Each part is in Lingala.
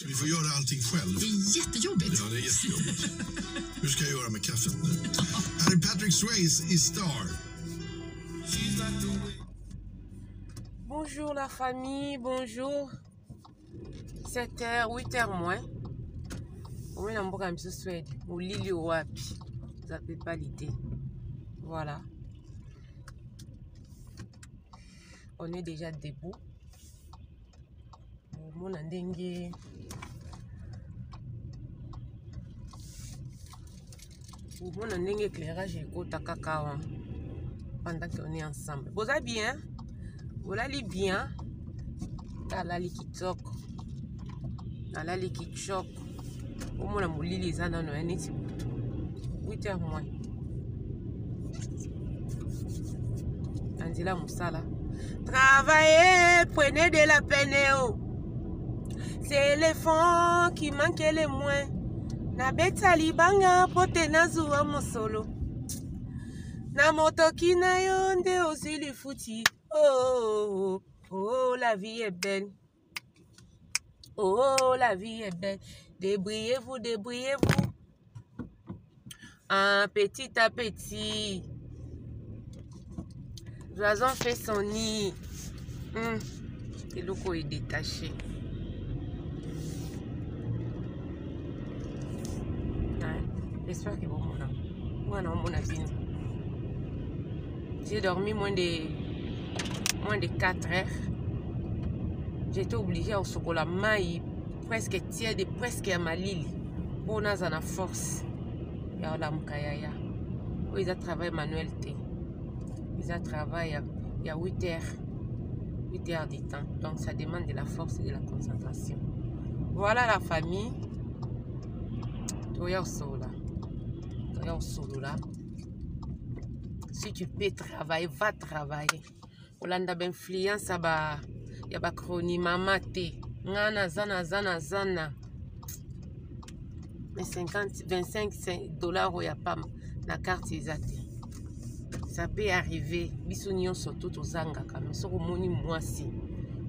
Så vi får göra allting själv. Det är jättejobbigt. Ja, det är jättejobbigt. Hur ska jag göra med kaffet nu? Här är Patrick Swayze i Star. Bonjour la famille, bonjour. 7h, 8h moins. On est dans un peu Suède. Au Lili au Wapi. Vous n'avez pas l'idée. Voilà. On est déjà debout. Mon andenge. Mon andenge éclairage écoute à cacao. Pendant qu'on est ensemble. Vous allez bien? Vous allez bien? Alali kitok. Alali kichok. Au moins, mon lit les anneaux, on est 8h moins. Andila Moussala. Travaillez, prenez de la peine. C'est les fonds qui manquent les moins. Na beta libanga pote na zuwa mosolo. Na motoki na yonde osili futi. Oh, oh, la vie est belle. Oh, la vie est belle. Débrouillez-vous, débrouillez-vous. Petit à petit. L'oiseau fait son nid. Et le coup est détaché. J'espère que bon, moi, non, mon avis. J'ai dormi moins de 4 heures. J'étais obligée au chocolat maï presque tiède, presque à ma lille. Pour nous en force. Il y a la mukayaya. Ils ont travaillé manualité. Ils ont travaillé il y a 8 heures. 8 heures du temps. Donc ça demande de la force et de la concentration. Voilà la famille. Toya Osola. Toya Osolola. Si tu peux travailler, va travailler. Olanda d'influence à yaba kroni mamate. Ngana zana. Mais 25 $ ou y'a pas na carte isate. Ça peut arriver. Bisunion surtout aux zanga comme ça au moni mwasi.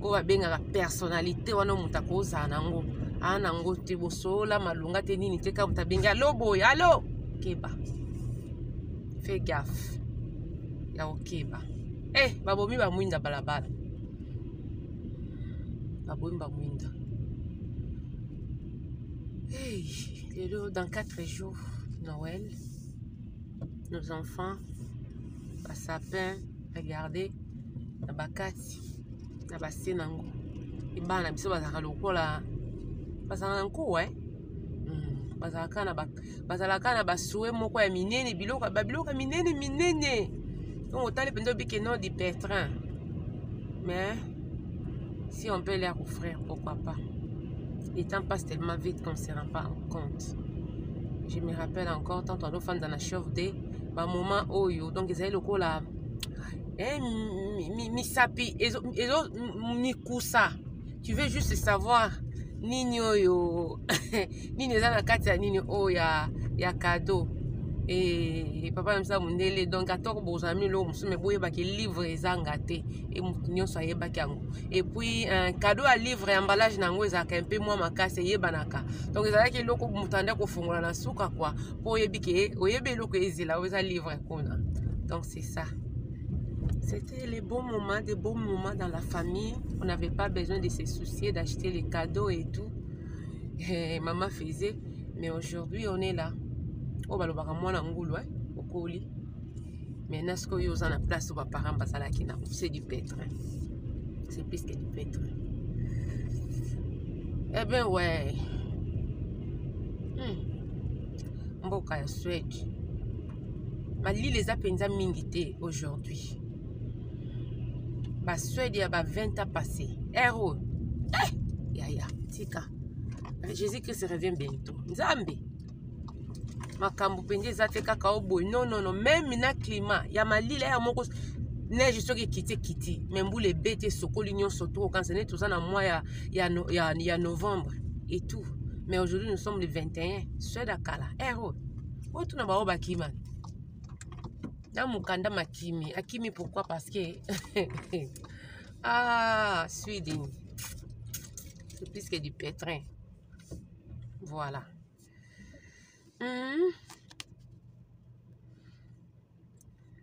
Ko ba benga la personnalité wana mutako zanango. Anango te bosola malunga te nini te ka mutabenga lobo allo keba. Fais gaffe. Ya okeba. Babomi ba mwinda balabala. Babomi ba mwinda. Dans 4 jours, Noël, nos enfants, bas sapin, regardez, na bakati, na basenango. Et bana biso bazaka lokola bazaka nko bazalaka na basoué moko ya minene biloko minene. Donc autant les pendos bique non du pétrin. Mais si on peut les offrir, pourquoi pas? Le temps passe tellement vite qu'on ne se rend pas compte. Je me rappelle encore, tant on a fait dans la chauffe de moment oyo. Donc ils avaient le coup là. Misapi, mikusa. Tu veux juste savoir nini oyo. Nini zana kati nini oyo ya cadeau. Et papa aime ça mundele donc atoko bozami lo musume boye ba ki livre ezangate et mutunyo so yeba kango et puis un cadeau à livre et emballage nango ezaka un peu moins makase yebanaka donc ezala ki loko mutanda ko fungola na suka quoi po yebi ke oyebe loko ezila oza livre kona. Donc c'est ça. C'était les bons moments, des bons moments dans la famille. On n'avait pas besoin de se soucier d'acheter les cadeaux et tout. Et maman faisait, mais aujourd'hui on est là. Oh balobaka mwana ngulu okoli. Maintenant ce que yo na place ba parents basalaki na c'est du pétrin. C'est plus que du pétrin. Eh ben ouais. Mboka ya Suède. Mali les a penza mingité aujourd'hui. Ba Suède ya ba 20 ans passé. Héros. Ya tika. Jésus-Christ revient bientôt. Nzambe. Makambu penje zate kaka oboy non même na climat ya malila ya moko neige soki kiti mais mbule bete sokoli nyonso to quand c'est tout ça na mois ya novembre et tout mais aujourd'hui nous sommes le 21 Suède akala héros otu na ba bakima na mukanda makimi akimi pourquoi parce que Sweden c'est plus que du pétrin. Voilà.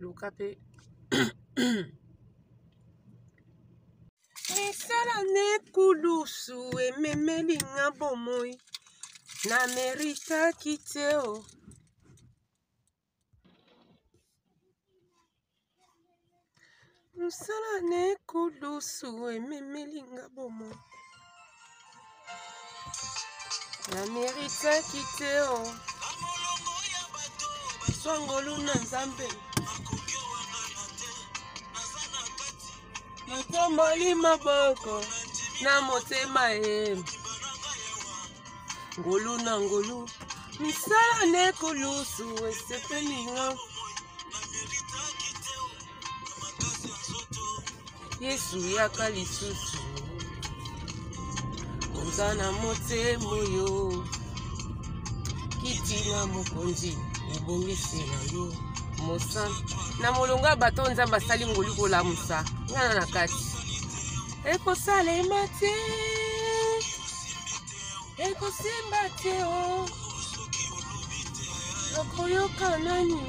Lukape. Misala ne kulusu ememelinga bomoi na merita kiteo. Misala ne kulusu ememelinga bomoi na merita kiteo. Swangolu na nzambe natomoli maboko na motema ngolu na ngolu misala ne kulusu esepelinga Yesu yaka lisusu konza na motema yo kiti na mokonzi ebongisi na yo mosan na molonga bato nzambe asali ngolu kolamusa ngana na kati ekosalema te ekosimba te o tokoyoka nani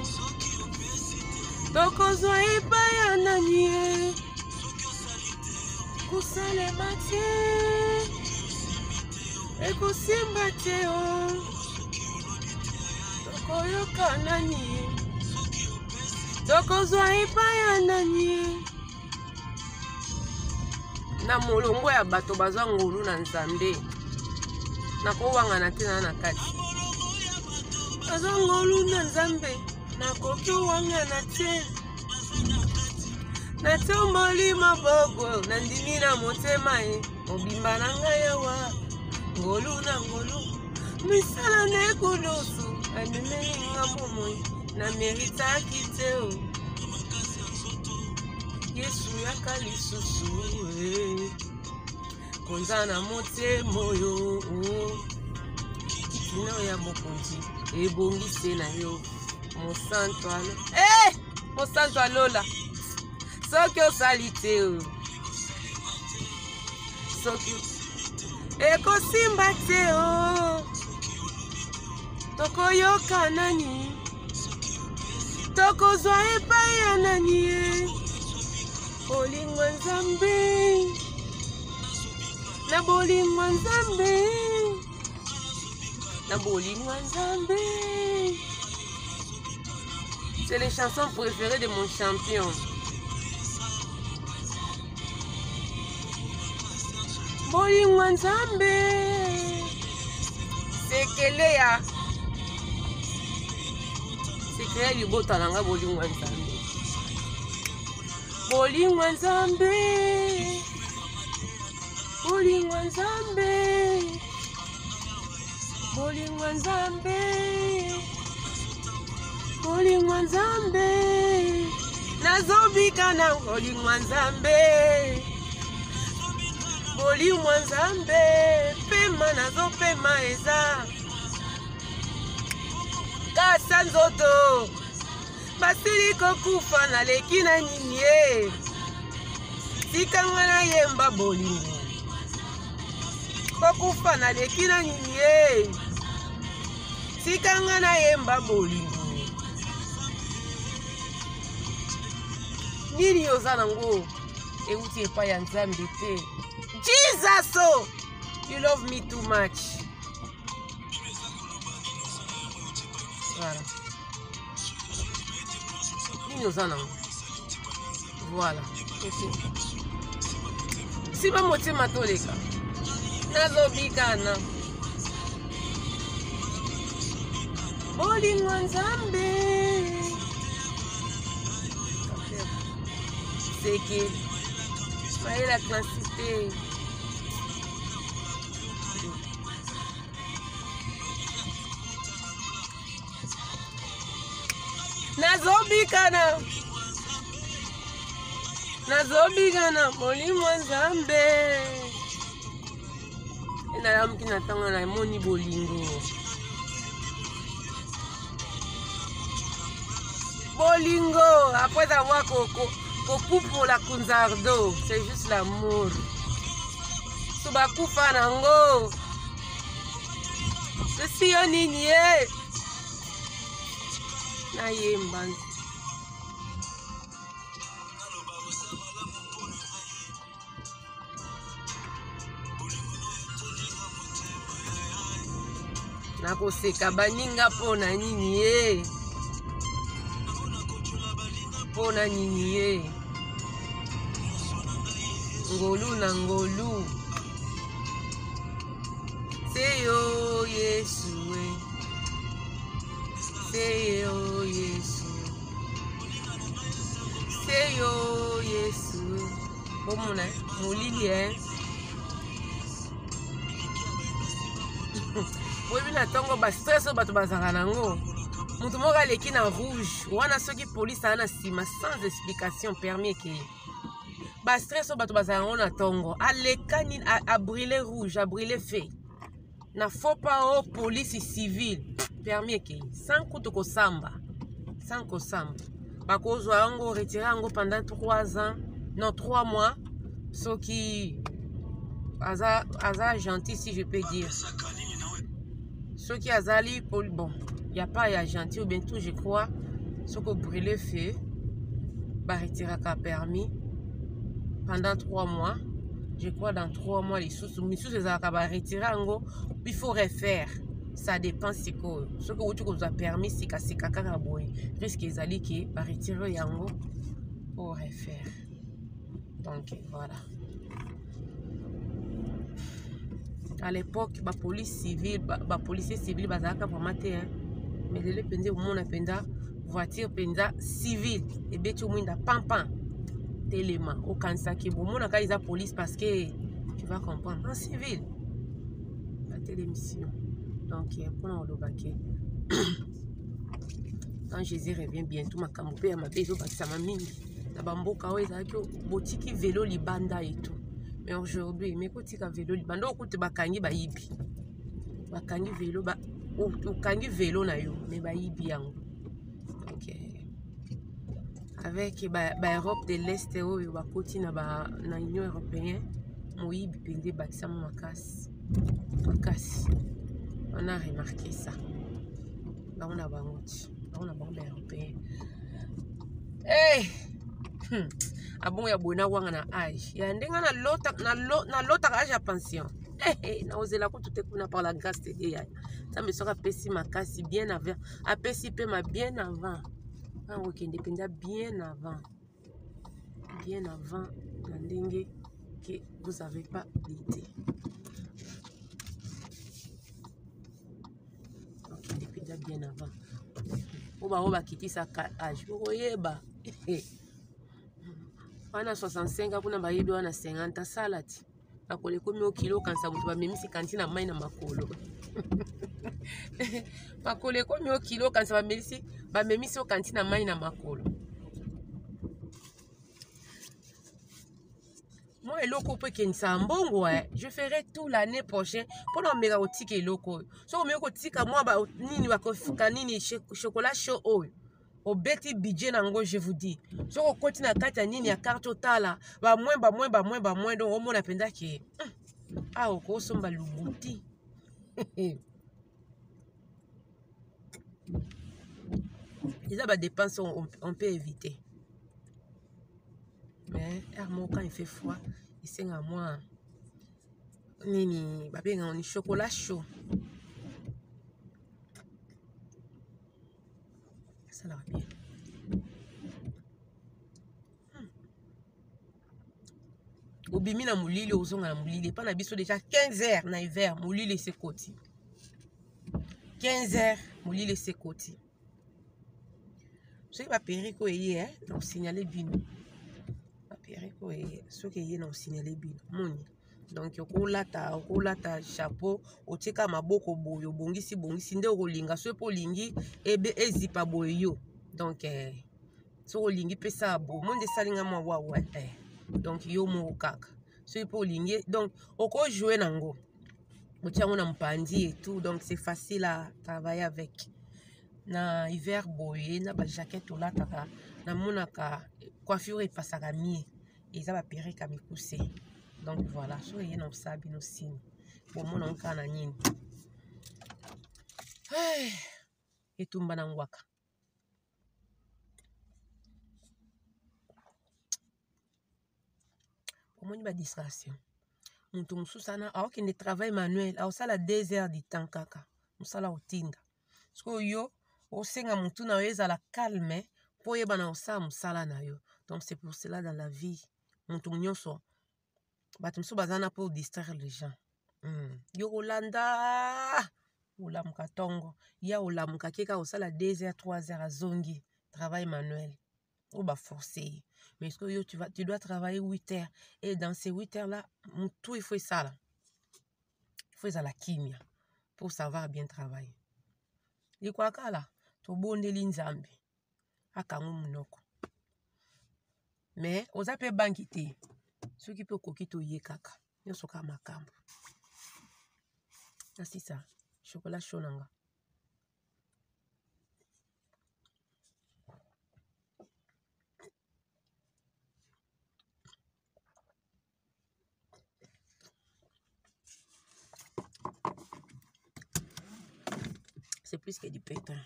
tokozwa epai ya nani ye kosalema te ekosimba te o tokoyoka nani tokozwa epai ya nani na molongo ya bato bazwa ngolu na nzambe nakowangana te na kati bazwa ngolu na nzambe nakoki owangana te natomboli maboko nandimi na motema mobimba na ngai awa ngolu na ngolu misala ne kulusu amemelinga bomoi na meritaki te o Yesu yaka lisusu konza na motema oyo kitino ya mokonzi ebongise na yo mosanto alo mosanto alola soki osali te o soki ekosimba te o tokoyoka nani tokozwa epai ya nani ye bolingwa nzambe na bolingwa nzambe na bolingwa nzambe. C'est les chansons préférées de mon champion. Bolingwa nzambe sekelea sekelea libota nanga bolingwa nzambe bolingwa nzambe bolingwa nzambe bolingwa nzambe bolingwa nzambe nazobika na bolingwa nzambe bolingwa nzambe pema nazopema eza kasa nzoto basili kokufa naleki na nini ye tikanga nayemba bolingo kokufa naleki na nini ye tikanga nayemba bolingo nini oza nango euti epai ya nzambe te. Jesus, oh, you love me too much. Voilà. Voilà. Si ma moitié matoleka. Nazobikana. Bolingwa nzambe. C'est que maille la classité. Nazobikana bolingwa nzambe ena mki natanga na moni bolingo après avoir coupe la kunzardo, c'est juste l'amour. Subakufa nango Je suis un nini. Naye mbanzi. Nakoseka baninga pona nini ye. Pona nini ye. Ngolu na ngolu. Seyo Yesu. Seyo Yesu. Seyo Yesu. Bomona molili Oui, na tongo ba stress o bato bazanga nango. Mutu moko aleki na rouge. Wana soki police ana sima sans explication permis ke. Ba stress o bato bazanga na tongo. Aleka ni a brûler rouge, a brûler feu. Na faut pas o police civile permis ke. Sans kuto ko samba. Sans ko samba. Bakozwa yango retirer yango pendant 3 ans, non 3 mois. Soki aza gentil si je peux dire. Ceux qui azali bon, il n'y a pas ya gentil ou bien tout je crois. Ceux qui brûlé fait, bah retirer qu'à permis pendant 3 mois. Je crois dans 3 mois les sous les akaba retirer ango, il faut refaire. Ça dépend si quoi. Ce que vous avez permis c'est qu'à kaka boy. Risque ezali qui bah retirer yango pour refaire. Donc voilà. À l'époque, la police civile, la policier civil, bazaka vraiment hein. Mais les pendant au monde penda voiture penda civile et bien tout le monde a pampan tellement au cancer qui bon monde a la police parce que tu vas comprendre en civil la télémission. Donc pour le baquet. Quand Jésus revient bientôt ma camopé ma bezo ça m'a mis na bamboka ouais ça que botiki vélo libanda et tout. Mais aujourd'hui, mes petits vélo, bando okute bakangi ba yibi. Bakangi vélo ba okangi vélo na yo, mais ba yibi yango. Donc avec ba Europe de l'Est oyo ba koti na Union européenne, mo yibi pende bakisa makasi. Makasi. On a remarqué ça. Là on a bangoti, on a bangé européen. Hey! Abon ya bona wanga na âge ya ndenga na lota âge ya pension na ozela ko tout kuna par la grâce de Dieu ça me sera pesi makasi bien avant a pesi pe ma bien avant quand on indépendant bien avant na ndenge que vous avez pas idée. Ok indépendant bien avant oba kiti sa âge oyeba wana 65 kuna bayibi wana 50 salati bakole komi o kilo kansa mutu bamemisi kantina mai na makolo bakole komi o kilo kansa bamemisi o kantina mai na makolo. Moi eloko pe kenisa mbongo je ferai tout l'année prochaine pour na mega otika eloko so meko otika moi ba nini bakofika nini chocolat chaud oyo au beti budget nango je vous dis so ko koti na kati ya nini ya carte totala ba moins donc au mona penda ki ah ko somba lubuti les ba dépenses on peut éviter mais quand il fait froid il sing à moi nini ba benga on chocolat chaud ça va bien. Obimi na mulili ozonga na mulili pa na biso déjà 15 heures na hiver mulili se koti 15 heures mulili se koti ce qui va periko eye na signaler bino va periko eye ce qui eye na signaler bino moni donc okolata chapeau otika maboko boyo bongisi nde okolinga so po lingi ebe ezipa boyo donc so olingi pesa bo monde salinga mwa wa donc yo mo kaka so po lingi donc oko jouer nango otiango na mpandi et tout donc c'est facile à travailler avec na hiver boye na ba jaquette olataka na monaka coiffure epasaka mie eza ba perika mikuse. Donc voilà, so yé non sabi no signe. Pour mon onka na nini. Hey, etumba na ngwaka. Omoni ba distraction. Muntu mususana aokende travail manuel, aosala 2 heures du temps kaka. Musala otinda. Sko yo osenga muntu na yo ezala calme po yeba na osala musala na yo. Donc c'est pour cela dans la vie, muntu nyonso bato musu bazana pour distraire les gens. Yo olanda olamuka tongo, ya olamuka keka osala 2 heures 3 heures azongi travail manuel. Ou ba forcer. Mais est-ce que yo, tu dois travailler 8 heures. Et dans ces 8 heures-là, tout il faut ça là. Il faut ça la kimia pour savoir bien travailler. Et quoi que là, to bonde linzambe. Akangu munoko. Mais, oza pe banki te. Ceux qui peuvent kokito ye kaka. Yo soka makambo. C'est ça. Chocolat chaud nanga. C'est plus que du pétain.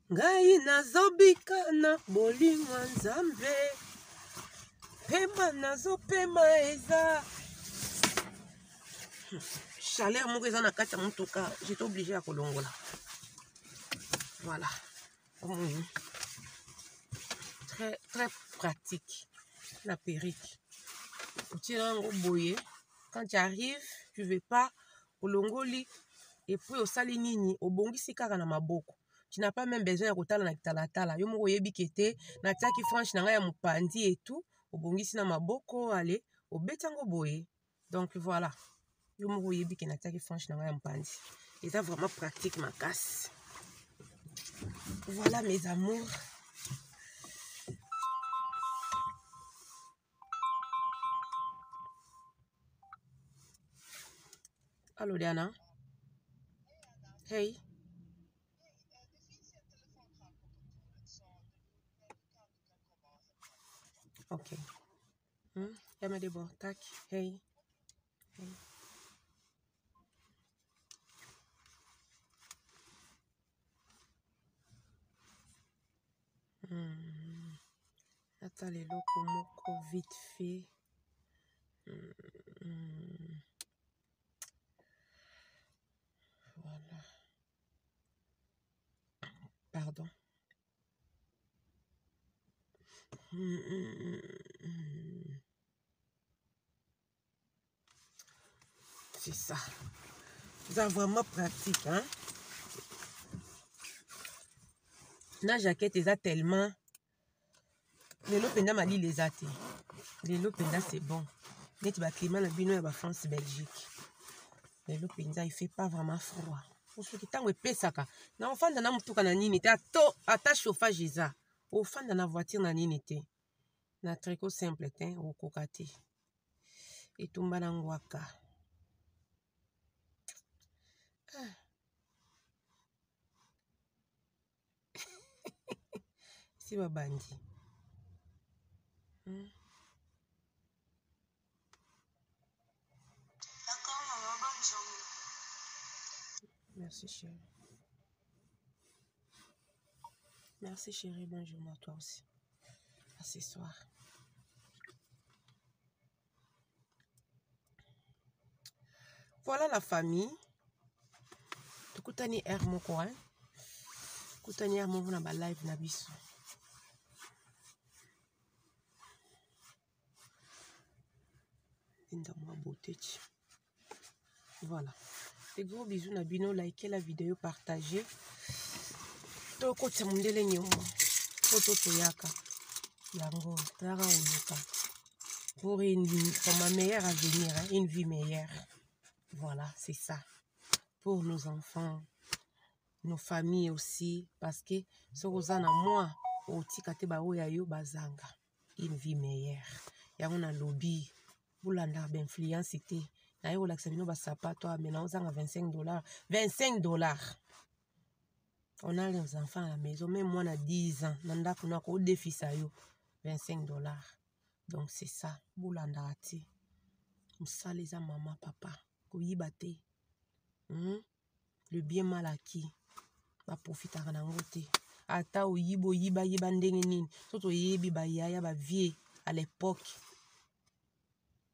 Ngai nazobika na bolingo nzambe. Pema nazo pema eza. Chaleur moko eza na kati ya motoka. J'étais obligé à kolongola. Voilà. Très, très pratique. La perruque. Quand tu arrives, tu ne veux pas kolongoli. Et puis au salinini, au bongisi kaka na maboko. Tu n'as pas même besoin de kotala na kitalatala. Yo moko yebi kete, na tiaki franche na nga ya mupandi et tout. Au bongisi na maboko, allez, au betango boye. Donc voilà. Yo moko yebi ke na tiaki franche na nga ya mupandi. Et ça vraiment pratique ma casse. Voilà mes amours. Allô Diana. Hey. Ok. Yama debo. Tac. Hey. Hey. Attends les locaux moko vite fait. Voilà. Pardon. C'est ça. C'est vraiment pratique, hein? La jaquette est tellement. Les lopenda mali les a été. Les lopenda c'est bon. Mais tu vas climat la bino et France Belgique. Les lopenda il fait pas vraiment froid. Pour ceux qui t'ont épais ça ka. Na enfant dans na mutuka na nini te attache chauffage eza. Au fan dans la voiture na nini te. Na tricot simple te au kokate. Et tumba na ngwaka. Si ba bandi. Merci chérie. Merci chérie, bonjour à toi aussi. À ce soir. Voilà la famille. Tukutani air moko hein. Tukutani air moko na ba live na biso. Inda-moi beauté. Voilà. Des gros bisous na bino, likez la vidéo, partagez. Toko tsamundele nyoma. Foto toyaka. Yango, tara oluka. Pour un meilleur avenir, hein, une vie meilleure. Voilà, c'est ça. Pour nos enfants, nos familles aussi. Parce que ce qu'on a moi, au tikate ba oya yo bazanga. Une vie meilleure. Yango na lobby. Boulanda d'influence c'était. Naye o laksabino ba sapato a maintenant on a $25. $25. On a les enfants à la maison, même moi à 10 ans, nanda kuna ko défi ça yo $25. Donc c'est ça, boulanda ati. Msaleza maman papa, ko yibate. le bien mal acquis baprofitaka nango te. Ata oyiba ndenge nini soki oyebi bayaya bavie à l'époque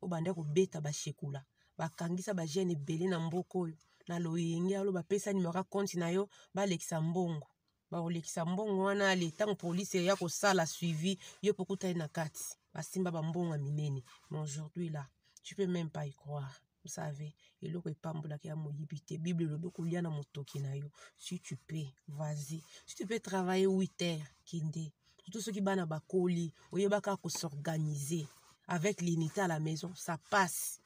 obanda kobeta bashekula bakangisa bagene ebele na mboka oyo na loyenge alo bapesa nimero ya compte na yo balekisa mbongo bakolekisa mbongo wana ale ntango polisi eya kosala suivi yo pokuta ye na kati basimba bambongo ya minene. Mais aujourd'hui là tu peux même pas y croire. Vous savez, eloko epambolaka ya moyibi te. Bible elobi kolia na motoki na yo. Si tu peux, vas-y. Si tu peux travailler 8 heures, kinde. Surtout ceux qui bana bakoli, oyebaka ko s'organiser avec l'unité à la maison, ça passe.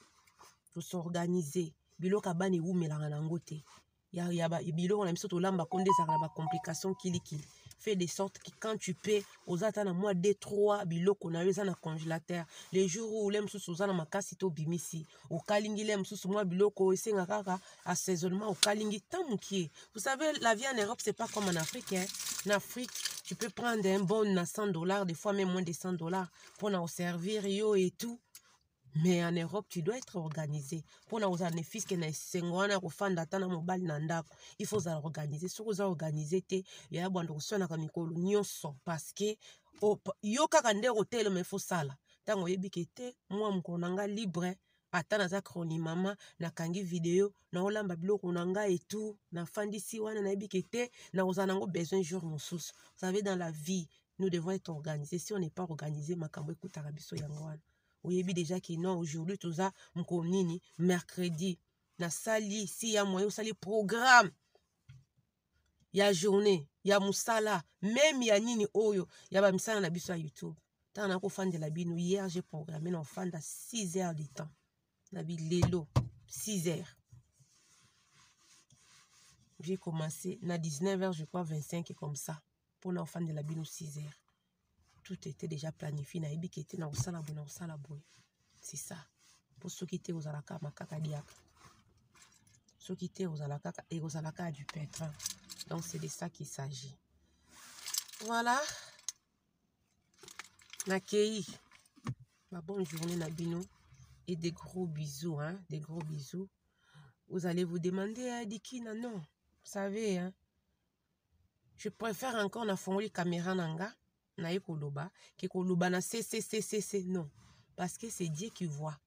Faut s'organiser. Biloko bana ewumelaka nango te. Ya biloko na biso tolamba konde ezaka ba complication kilikili. Fais de sorte que quand tu peux, aux attentes à moi 2-3 biloko na yo eza na congélateur. Les jours où les msusu oza na makasi to bimisi, au kalingi les msusu moi biloko esenga kaka assaisonnement au kalingi tamukie. Vous savez, la vie en Europe c'est pas comme en Afrique. Hein. En Afrique, tu peux prendre un bon à $100, des fois même moins de $100 pour nous servir yo et tout. Mais en Europe, tu dois être organisé. Pour nous avoir des fils qui sont il faut organiser. Si vous organisez, il y a des gens parce que yo kakande hotel mais faut ça là. Tango yebikete moi mkonanga libre ata naza kroni mama na kangi vidéo na olamba biloko nanga et tout na fandisi wana na yebikete na ozanango besoin jour mosusu. Vous savez dans la vie, nous devons être organisés. Si on n'est pas organisé, makambo ekutaka biso yango wana. Oyebi déjà que non, aujourd'hui, tout ça, mkonini, mercredi, na sali, si ya moyen, sali programme, ya journée, ya musala, même ya nini oyo, ya ba misala na biso à YouTube. Tant na ko fan de la bino, hier, j'ai programmé na fan à 6 heures de temps. Na bi lelo, 6 heures. J'ai commencé, na 19 heures, je crois, 25 comme ça, pour na fan de la bino 6 heures. Tout était déjà planifié. Na ebi kete na osala boy. C'est ça. Pour ceux qui étaient aux alaka makaka diaka. Ceux qui étaient aux alaka et aux alaka du pétrin. Donc c'est de ça qu'il s'agit. Voilà. Nakei. Ma bonne journée Nabino. Et des gros bisous, hein. Des gros bisous. Vous allez vous demander, Dikina, non. Vous savez, hein. Je préfère encore na fongoli caméra nanga. Na koloba ke koloba na c'est non, parce que c'est Dieu qui voit.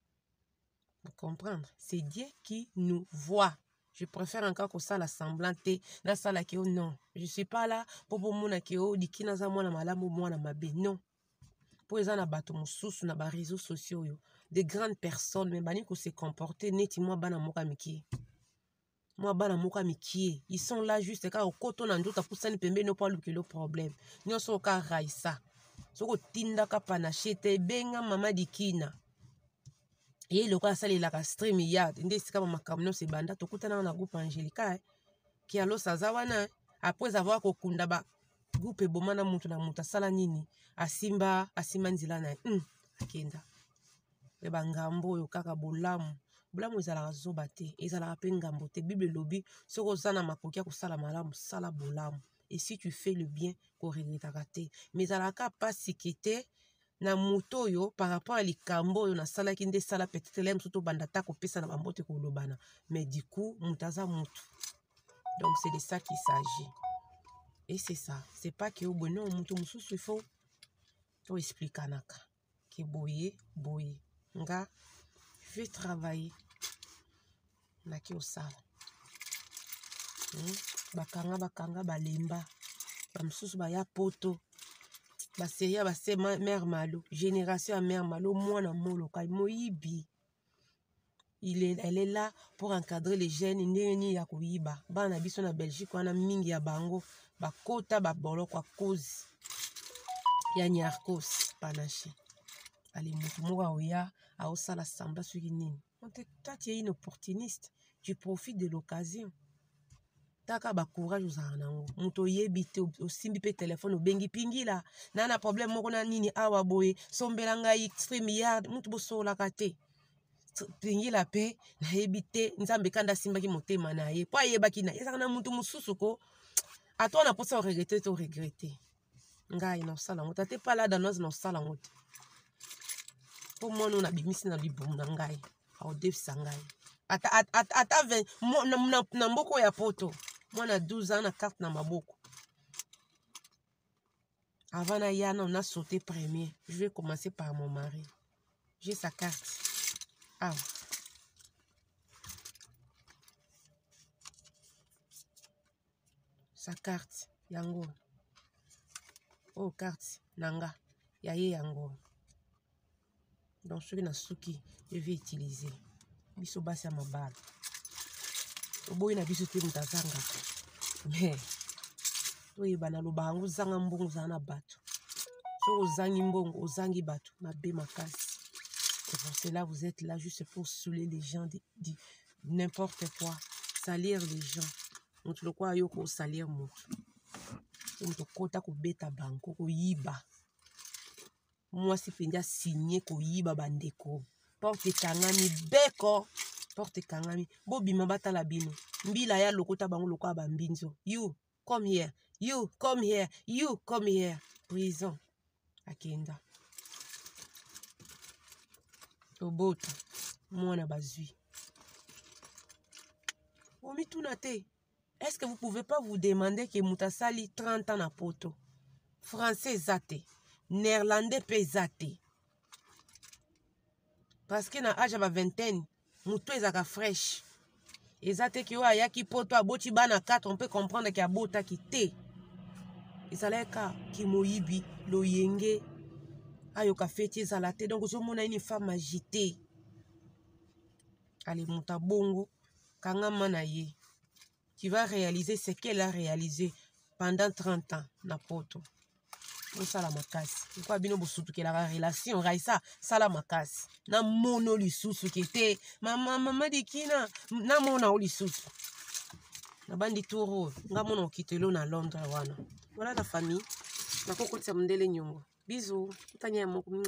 Vous comprenez? C'est Dieu qui nous voit. Je préfère encore que ça la semblante na sala ke non, je suis pas là pour mona ke o dikina za mwana malamu mwana mabe, non. Pour les na bato mususu na ba réseaux sociaux yo, de grandes personnes mais bani ko se comporter neti moi bana moka miki. Moi, bana moka mikie, ils sont là juste car au coton en doute pour ça ne peut pas pas le problème. Nous sommes au raisa. Soko tinda ka panachete benga mama dikina. Et le cas ça la stream ya, ndé sika mama kamno se banda to kutana na groupe Angelica qui allo sazawana après avoir kokunda ba groupe bomana mutu na muta sala nini asimba nzila na akenda. E bangambo yo kaka bolamu. Bolamu ezalaka zoba te, ezalaka pe ngambo te. Bible lobi soko zana makoki ya kosala malamu sala bolamu. Et si tu fais le bien, ko regretaka te. Mais ezalaka pasi kete na moto yo par rapport à likambo yo na sala ki nde sala peut-être lem soto bandata ko pesa na bambote ko lobana. Mais du coup, mutaza mutu. Donc c'est de ça qu'il s'agit. Et c'est ça. C'est pas que bon mutu mususu il faut to expliquer naka. Ke boye. Nga je vais travailler. Naki osala. Bakanga balemba. Bamsusu baya poto. Baseya base mère malo. Génération à mère malo. Mwana molo kai moyibi. Elle est là pour encadrer les jeunes. Ndeni ya kuyiba. Bana biso na Belgique wana mingi ya bango. Bakota babolo kwa cause. Ya nyarkos panache. Allez, moura oya. A osala samba suki nini. Toi, tu es une opportuniste. Tu profites de l'occasion. Taka ba courage uzana nango. Muto yebite o simbi pe téléphone o bengi pingi la. Nana problème moko na nini awa boye. Sombelanga extreme yard mutu bo sola kate. Pingi la pe na yebite nzambe kanda simba ki motema na ye. Po yebaki na ezaka na mutu mususu ko. A toi na posa regretter to regretter. Ngai na sala ngota te pas là dans nos sala ngota. Pour moi, nous avons mis dans le bon nangai. Au def sangai. ata 20 na mboko ya poto mwana 12 ans na carte na maboko. Avant na yana on a sauté premier. Je vais commencer par mon mari. J'ai sa carte. Ah. Sa carte yango. Oh carte nanga yaye yango. Donc ce que na suki je vais utiliser. Biso basi ya mabala. Oboyi na biso te mutazanga. Mais toyeba na loba yango zanga mbongo za na bato. So ozangi mbongo ozangi bato mabe makasi. C'est pour cela vous êtes là juste pour saouler les gens de n'importe quoi, salir les gens. Mutu lokwa yoko salir mutu. Mutu kota ko beta banko ko yiba. Moi si penja signé ko yiba bandeko. Porte kangami beko. Porte kangami. Bobi mabata la bino. Mbila ya lokota bango lokwa bambinzo. You come here. You come here. You come here. Prison. Akenda. Tobota. Mwana bazui. Omitunate. Est-ce que vous ne pouvez pas vous demander que Moutasali 30 ans na poto? Français zate. Néerlandais pe zate. Parce que na âge à vingtaine, Moutou ezaka fraîche. Et zate ki wa yaki poto aboti bana 4, on peut comprendre qu'il y a bota ki te. Ezaleka ki moyibi lo yenge ayoka feti ezalate. Donc zo mona une femme agitée. Allez Mouta bongo kanga manaye. Qui va réaliser ce qu'elle a réalisé pendant 30 ans na poto. On sala makasi. Pourquoi bino bosutu ke la relation raisa sala makasi. Na mono lisusu kete mama dikina na mona lisusu. Na bandi toro nga mona okitelo na Londres wana. Voilà la famille. Na kokotisa mndele nyongo. Bisous. Tanya moko.